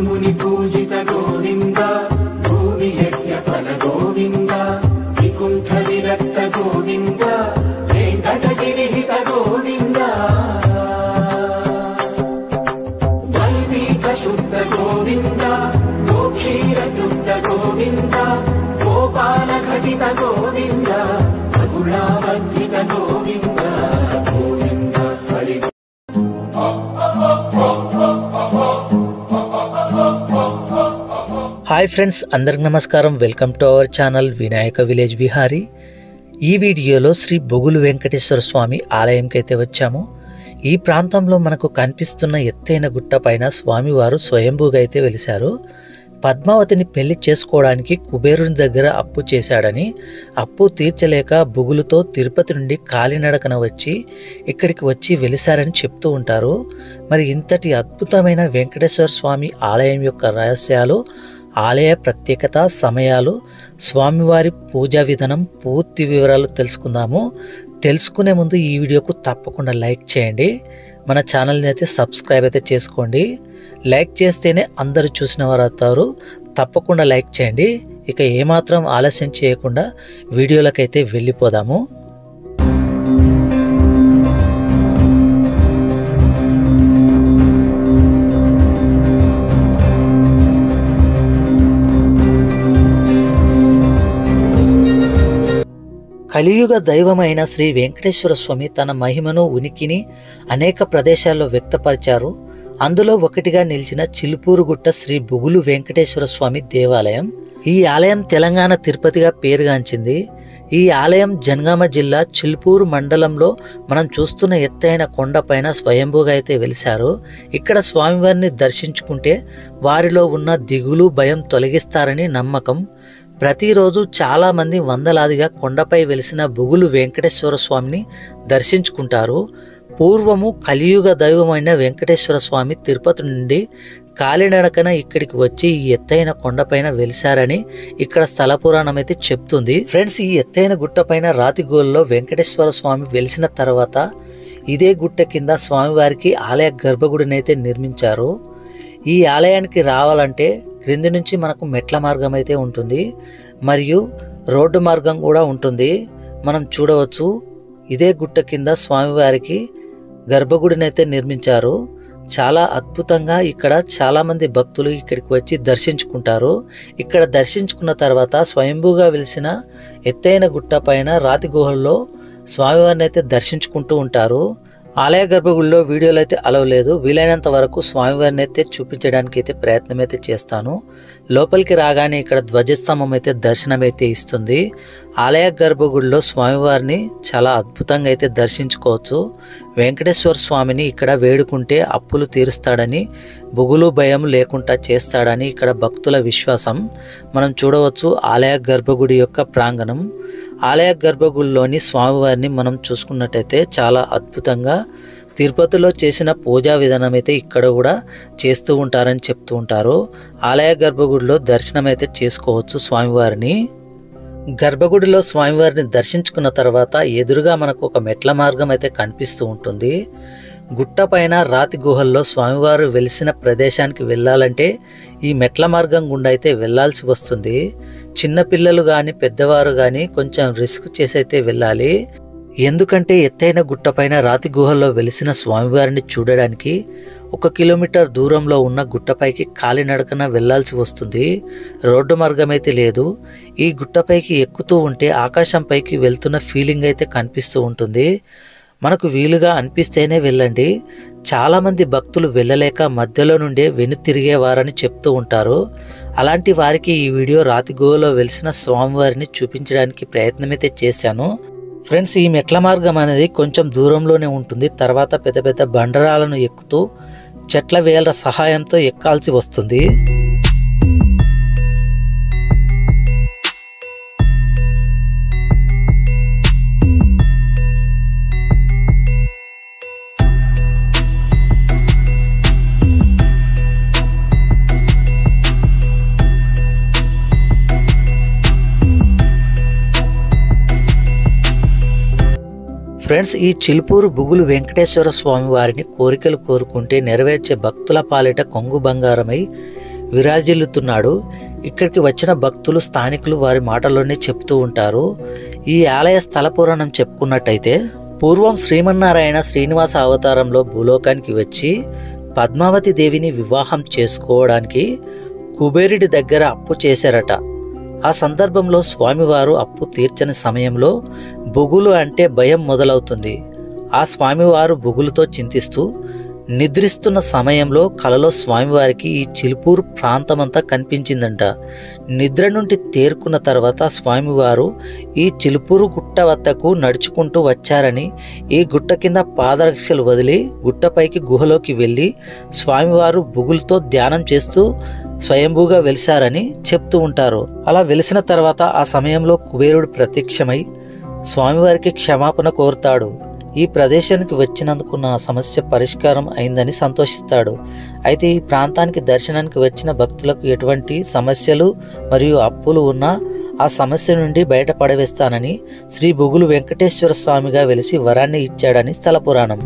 ऋषिमुनि पूजित गोविंद भूमि यज्ञ फल गोविंद विकुंठ विरक्त गोविंद वेंकटगिरि हित गोविंद वल्मीक शुद्ध गोविंद गोक्षीर शुद्ध गोविंद गोपाल घटित गोविंद रघुनावर्धित गोविंद गोविंद हरि। హాయ్ ఫ్రెండ్స్, అందరికి నమస్కారం. Welcome to our channel Vinayaka village Vihari. ఈ వీడియోలో శ్రీ బొగులు వెంకటేశ్వర స్వామి ఆలయంకి అయితే వచ్చాము. ఈ ప్రాంతంలో మనకు కనిపిస్తున్న ఎత్తైన గుట్ట పైన స్వామివారు స్వయంభూగా అయితే వెలిశారు. పద్మావతిని పెళ్లి చేసుకోవడానికి కుబేరుని దగ్గర అప్పు చేశాడని, అప్పు తీర్చలేక బొగులుతో తిరుపతి నుండి కాలినడకన వచ్చి ఇక్కడికి వచ్చి వెలిశారని చెప్తూ ఉంటారు. మరి ఇంతటి అద్భుతమైన వెంకటేశ్వర స్వామి ఆలయం యొక్క రహస్యాలు, ఆలయ ప్రత్యేకత, సమయాలు, స్వామివారి పూజా విధానం పూర్తి వివరాలు తెలుసుకుందాము. తెలుసుకునే ముందు ఈ వీడియోకు తప్పకుండా లైక్ చేయండి. మన ఛానల్ని అయితే సబ్స్క్రైబ్ అయితే చేసుకోండి. లైక్ చేస్తేనే అందరూ చూసిన వారు అవుతారు. తప్పకుండా లైక్ చేయండి. ఇక ఏమాత్రం ఆలస్యం చేయకుండా వీడియోలకైతే వెళ్ళిపోదాము. కలియుగ దైవమైన శ్రీ వెంకటేశ్వర స్వామి తన మహిమను, ఉనికిని అనేక ప్రదేశాల్లో వ్యక్తపరిచారు. అందులో ఒకటిగా నిలిచిన చిలుపూరుగుట్ట శ్రీ బొగులు వెంకటేశ్వర స్వామి దేవాలయం. ఈ ఆలయం తెలంగాణ తిరుపతిగా పేరుగాంచింది. ఈ ఆలయం జనగామ జిల్లా చిలుపూరు మండలంలో మనం చూస్తున్న ఎత్తైన కొండపైన స్వయంభూగా అయితే వెలిశారు. ఇక్కడ స్వామివారిని దర్శించుకుంటే వారిలో ఉన్న దిగులు, భయం తొలగిస్తారని నమ్మకం. ప్రతిరోజు చాలామంది వందలాదిగా కొండపై వెలిసిన బొగులు వెంకటేశ్వర స్వామిని దర్శించుకుంటారు. పూర్వము కలియుగ దైవమైన వెంకటేశ్వర స్వామి తిరుపతి నుండి కాలినడకన ఇక్కడికి వచ్చి ఈ ఎత్తైన కొండపైన వెలిశారని ఇక్కడ స్థల పురాణం అయితే చెప్తుంది. ఫ్రెండ్స్, ఈ ఎత్తైన గుట్టపైన రాతిగోల్లో వెంకటేశ్వర స్వామి వెలిసిన తర్వాత ఇదే గుట్ట కింద స్వామివారికి ఆలయ గర్భగుడిని అయితే నిర్మించారు. ఈ ఆలయానికి రావాలంటే క్రింది నుంచి మనకు మెట్ల మార్గం అయితే ఉంటుంది, మరియు రోడ్డు మార్గం కూడా ఉంటుంది. మనం చూడవచ్చు, ఇదే గుట్ట కింద స్వామివారికి గర్భగుడిని అయితే నిర్మించారు. చాలా అద్భుతంగా ఇక్కడ చాలామంది భక్తులు ఇక్కడికి వచ్చి దర్శించుకుంటారు. ఇక్కడ దర్శించుకున్న తర్వాత స్వయంభూగా వెలిసిన ఎత్తైన గుట్ట పైన రాతి గుహల్లో స్వామివారిని అయితే దర్శించుకుంటూ ఉంటారు. ఆలయ గర్భగుడిలో వీడియోలు అయితే అలవ్ లేదు. వీలైనంత వరకు స్వామివారిని అయితే చూపించడానికి అయితే ప్రయత్నం అయితే చేస్తాను. లోపలికి రాగానే ఇక్కడ ధ్వజస్తంభం అయితే దర్శనం అయితే ఇస్తుంది. ఆలయ గర్భగుడిలో స్వామివారిని చాలా అద్భుతంగా అయితే దర్శించుకోవచ్చు. వెంకటేశ్వర స్వామిని ఇక్కడ వేడుకుంటే అప్పులు తీరుస్తాడని, బొగులు భయం లేకుండా చేస్తాడని ఇక్కడ భక్తుల విశ్వాసం. మనం చూడవచ్చు ఆలయ గర్భగుడి యొక్క ప్రాంగణం. ఆలయ గర్భగుడిలోని స్వామివారిని మనం చూసుకున్నట్టయితే చాలా అద్భుతంగా తిరుపతిలో చేసిన పూజా విధానం అయితే ఇక్కడ కూడా చేస్తూ ఉంటారని చెప్తూ ఉంటారు. ఆలయ గర్భగుడిలో దర్శనం అయితే చేసుకోవచ్చు స్వామివారిని. గర్భగుడిలో స్వామివారిని దర్శించుకున్న తర్వాత ఎదురుగా మనకు ఒక మెట్ల మార్గం అయితే కనిపిస్తూ ఉంటుంది. గుట్ట పైన రాతి గుహల్లో స్వామివారు వెలిసిన ప్రదేశానికి వెళ్ళాలంటే ఈ మెట్ల మార్గం గుండా అయితే వెళ్లాల్సి వస్తుంది. చిన్నపిల్లలు కానీ పెద్దవారు కానీ కొంచెం రిస్క్ చేసి అయితే వెళ్ళాలి. ఎందుకంటే ఎత్తైన గుట్ట పైన రాతి గుహల్లో వెలిసిన స్వామివారిని చూడడానికి 1 కిలోమీటర్ దూరంలో ఉన్న గుట్టపైకి కాలినడకన వెళ్లాల్సి వస్తుంది. రోడ్డు మార్గం అయితే లేదు. ఈ గుట్టపైకి ఎక్కుతూ ఉంటే ఆకాశంపైకి వెళ్తున్న ఫీలింగ్ అయితే కనిపిస్తూ ఉంటుంది. మనకు వీలుగా అనిపిస్తేనే వెళ్ళండి. చాలామంది భక్తులు వెళ్ళలేక మధ్యలో నుండే వెనుతిరిగేవారని చెప్తూ ఉంటారు. అలాంటి వారికి ఈ వీడియో రాతి గుహలో వెలిసిన స్వామివారిని చూపించడానికి ప్రయత్నమైతే చేశాను. ఫ్రెండ్స్, ఈ మెట్ల మార్గం అనేది కొంచెం దూరంలోనే ఉంటుంది. తర్వాత పెద్ద పెద్ద బండరాలను ఎక్కుతూ చెట్ల వేళ్ల సహాయంతో ఎక్కాల్సి వస్తుంది. ఫ్రెండ్స్, ఈ చిలుపూరు బొగులు వెంకటేశ్వర స్వామి వారిని కోరికలు కోరుకుంటే నెరవేర్చే భక్తుల పాలిట కొంగు బంగారమై విరాజిల్లుతున్నాడు. ఇక్కడికి వచ్చిన భక్తులు స్థానికులు వారి మాటల్లోనే చెప్తూ ఉంటారు. ఈ ఆలయ స్థల పురాణం చెప్పుకున్నట్టయితే పూర్వం శ్రీమన్నారాయణ శ్రీనివాస అవతారంలో భూలోకానికి వచ్చి పద్మావతి దేవిని వివాహం చేసుకోవడానికి కుబేరుడి దగ్గర అప్పు చేశారట. ఆ సందర్భంలో స్వామివారు అప్పు తీర్చని సమయంలో బొగులు అంటే భయం మొదలవుతుంది. ఆ స్వామివారు బొగులుతో చింతిస్తూ నిద్రిస్తున్న సమయంలో కలలో స్వామివారికి ఈ చిలుపూరు ప్రాంతమంతా కనిపించిందంట. నిద్ర నుండి తేరుకున్న తర్వాత స్వామివారు ఈ చిలుపూరు గుట్ట వద్దకు నడుచుకుంటూ వచ్చారని, ఈ గుట్ట కింద పాదరక్షలు వదిలి గుట్టపైకి గుహలోకి వెళ్ళి స్వామివారు బొగులుతో ధ్యానం చేస్తూ స్వయంభూగా వెలిశారని చెప్తూ ఉంటారు. అలా వెలిసిన తర్వాత ఆ సమయంలో కుబేరుడు ప్రత్యక్షమై స్వామివారికి క్షమాపణ కోరుతాడు. ఈ ప్రదేశానికి వచ్చినందుకు నా సమస్య పరిష్కారం అయిందని సంతోషిస్తాడు. అయితే ఈ ప్రాంతానికి దర్శనానికి వచ్చిన భక్తులకు ఎటువంటి సమస్యలు మరియు అప్పులు ఉన్నా ఆ సమస్య నుండి బయటపడవేస్తానని శ్రీ బొగులు వెంకటేశ్వర స్వామిగా వెలిసి వరాన్ని ఇచ్చాడని స్థల పురాణం.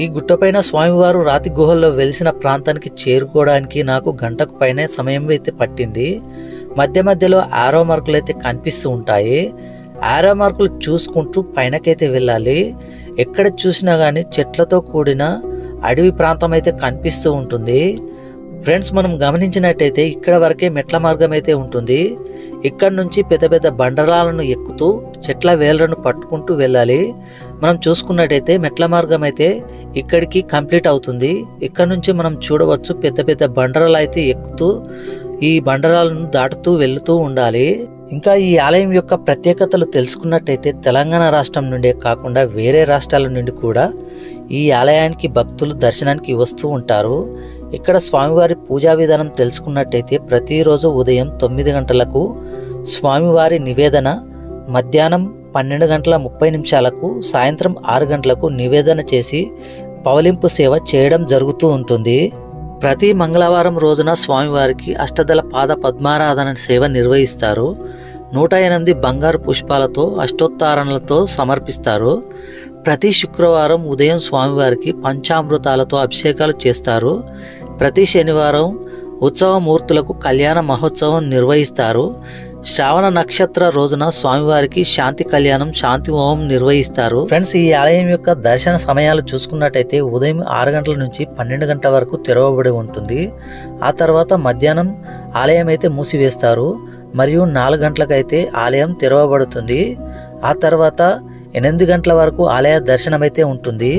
ఈ గుట్టపైన స్వామివారు రాతి గుహల్లో వెలిసిన ప్రాంతానికి చేరుకోవడానికి నాకు గంటకు పైనే సమయం అయితే పట్టింది. మధ్య మధ్యలో ఆరో మార్కులు అయితే కనిపిస్తూ ఉంటాయి. ఆరో మార్కులు చూసుకుంటూ పైనకైతే వెళ్ళాలి. ఎక్కడ చూసినా కానీ చెట్లతో కూడిన అడవి ప్రాంతం అయితే కనిపిస్తూ ఉంటుంది. ఫ్రెండ్స్, మనం గమనించినట్టయితే ఇక్కడ వరకే మెట్ల మార్గం అయితే ఉంటుంది. ఇక్కడ నుంచి పెద్ద పెద్ద బండరాలను ఎక్కుతూ చెట్ల వేళ్లను పట్టుకుంటూ వెళ్ళాలి. మనం చూసుకున్నట్టయితే మెట్ల మార్గం అయితే ఇక్కడికి కంప్లీట్ అవుతుంది. ఇక్కడ నుంచి మనం చూడవచ్చు పెద్ద పెద్ద బండరాలు అయితే ఎక్కుతూ ఈ బండరాలను దాటుతూ వెళుతూ ఉండాలి. ఇంకా ఈ ఆలయం యొక్క ప్రత్యేకతలు తెలుసుకున్నట్టయితే తెలంగాణ రాష్ట్రం నుండే కాకుండా వేరే రాష్ట్రాల నుండి కూడా ఈ ఆలయానికి భక్తులు దర్శనానికి వస్తూ ఉంటారు. ఇక్కడ స్వామివారి పూజా విధానం తెలుసుకున్నట్టయితే ప్రతిరోజు ఉదయం 9 గంటలకు స్వామివారి నివేదన, మధ్యాహ్నం 12:30 సాయంత్రం 6 గంటలకు నివేదన చేసి పవలింపు సేవ చేయడం జరుగుతూ ఉంటుంది. ప్రతి మంగళవారం రోజున స్వామివారికి అష్టదళ పాద పద్మారాధన సేవ నిర్వహిస్తారు. 108 బంగారు పుష్పాలతో అష్టోత్తరణలతో సమర్పిస్తారు. ప్రతి శుక్రవారం ఉదయం స్వామివారికి పంచామృతాలతో అభిషేకాలు చేస్తారు. ప్రతి శనివారం ఉత్సవమూర్తులకు కళ్యాణ మహోత్సవం నిర్వహిస్తారు. శ్రావణ నక్షత్ర రోజున స్వామివారికి శాంతి కళ్యాణం, శాంతి హోమం నిర్వహిస్తారు. ఫ్రెండ్స్, ఈ ఆలయం యొక్క దర్శన సమయాలు చూసుకున్నట్టయితే ఉదయం 6 గంటల నుంచి 12 గంటల వరకు తెరవబడి ఉంటుంది. ఆ తర్వాత మధ్యాహ్నం ఆలయం అయితే మూసివేస్తారు మరియు 4 గంటలకైతే ఆలయం తెరవబడుతుంది. ఆ తర్వాత 8 గంటల వరకు ఆలయ దర్శనం అయితే ఉంటుంది.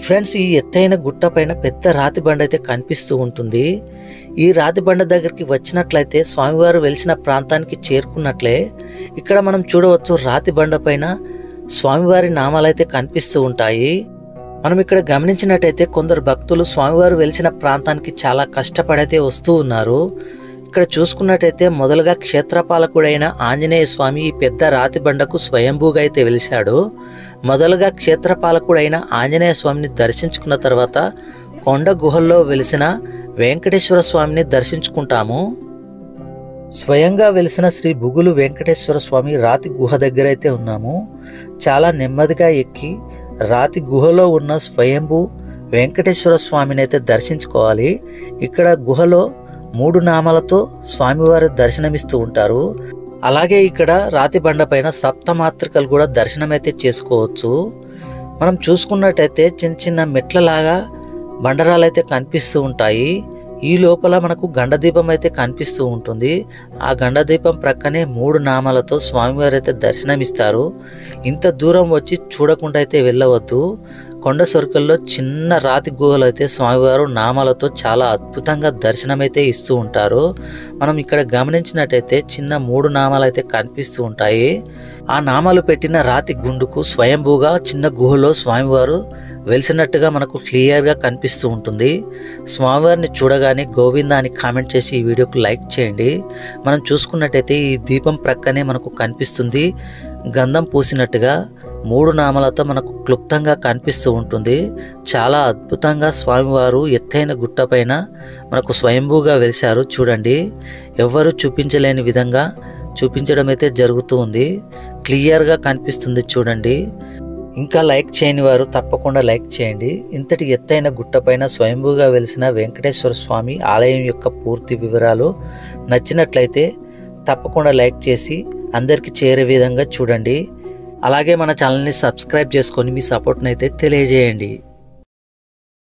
ఫ్రెండ్స్, ఈ ఎత్తైన గుట్ట పైన పెద్ద రాతి బండ అయితే కనిపిస్తూ ఉంటుంది. ఈ రాతి బండ దగ్గరికి వచ్చినట్లయితే స్వామివారు వెలిసిన ప్రాంతానికి చేరుకున్నట్లే ఇక్కడ మనం చూడవచ్చు. రాతి బండ పైన స్వామివారి నామాలు అయితే కనిపిస్తూ ఉంటాయి. మనం ఇక్కడ గమనించినట్టయితే కొందరు భక్తులు స్వామివారు వెలిసిన ప్రాంతానికి చాలా కష్టపడైతే వస్తూ ఉన్నారు. ఇక్కడ చూసుకున్నట్టయితే మొదలుగా క్షేత్రపాలకుడైన ఆంజనేయ స్వామి ఈ పెద్ద రాతి బండకు స్వయంభూగా అయితే వెలిశాడు. మొదలుగా క్షేత్రపాలకుడైన ఆంజనేయ స్వామిని దర్శించుకున్న తర్వాత కొండ గుహల్లో వెలిసిన వెంకటేశ్వర స్వామిని దర్శించుకుంటాము. స్వయంగా వెలిసిన శ్రీ బొగులు వెంకటేశ్వర స్వామి రాతి గుహ దగ్గర అయితే ఉన్నాము. చాలా నెమ్మదిగా ఎక్కి రాతి గుహలో ఉన్న స్వయంభూ వెంకటేశ్వర స్వామిని అయితే దర్శించుకోవాలి. ఇక్కడ గుహలో 3 నామాలతో స్వామివారి దర్శనమిస్తూ ఉంటారు. అలాగే ఇక్కడ రాతి బండ పైన సప్తమాత్రికలు కూడా దర్శనమైతే చేసుకోవచ్చు. మనం చూసుకున్నట్టయితే చిన్న చిన్న మెట్లలాగా బండరాలు అయితే కనిపిస్తూ ఉంటాయి. ఈ లోపల మనకు గండదీపం అయితే కనిపిస్తూ ఉంటుంది. ఆ గండదీపం ప్రక్కనే 3 నామాలతో స్వామివారు అయితే దర్శనమిస్తారు. ఇంత దూరం వచ్చి చూడకుండా అయితే వెళ్ళవద్దు. కొండ సొరకల్లో చిన్న రాతి గుహలు అయితే స్వామివారు నామాలతో చాలా అద్భుతంగా దర్శనమైతే ఇస్తూ ఉంటారు. మనం ఇక్కడ గమనించినట్టయితే చిన్న 3 నామాలు అయితే కనిపిస్తూ ఉంటాయి. ఆ నామాలు పెట్టిన రాతి గుండుకు స్వయంభూగా చిన్న గుహలో స్వామివారు వెలిసినట్టుగా మనకు క్లియర్గా కనిపిస్తూ ఉంటుంది. స్వామివారిని చూడగానే గోవింద అని కామెంట్ చేసి ఈ వీడియోకు లైక్ చేయండి. మనం చూసుకున్నట్టయితే ఈ దీపం ప్రక్కనే మనకు కనిపిస్తుంది గంధం పూసినట్టుగా 3 నామాలతో మనకు క్లుప్తంగా కనిపిస్తూ ఉంటుంది. చాలా అద్భుతంగా స్వామివారు ఎత్తైన గుట్టపైన మనకు స్వయంభూగా వెలిశారు. చూడండి, ఎవ్వరూ చూపించలేని విధంగా చూపించడం అయితే జరుగుతూ ఉంది. క్లియర్గా కనిపిస్తుంది చూడండి. ఇంకా లైక్ చేయని వారు తప్పకుండా లైక్ చేయండి. ఇంతటి ఎత్తైన గుట్టపైన స్వయంభూగా వెలిసిన వెంకటేశ్వర స్వామి ఆలయం యొక్క పూర్తి వివరాలు నచ్చినట్లయితే తప్పకుండా లైక్ చేసి అందరికీ చేరే విధంగా చూడండి. అలాగే మన ఛానల్ని సబ్స్క్రైబ్ చేసుకొని మీ సపోర్ట్ని అయితే తెలియజేయండి.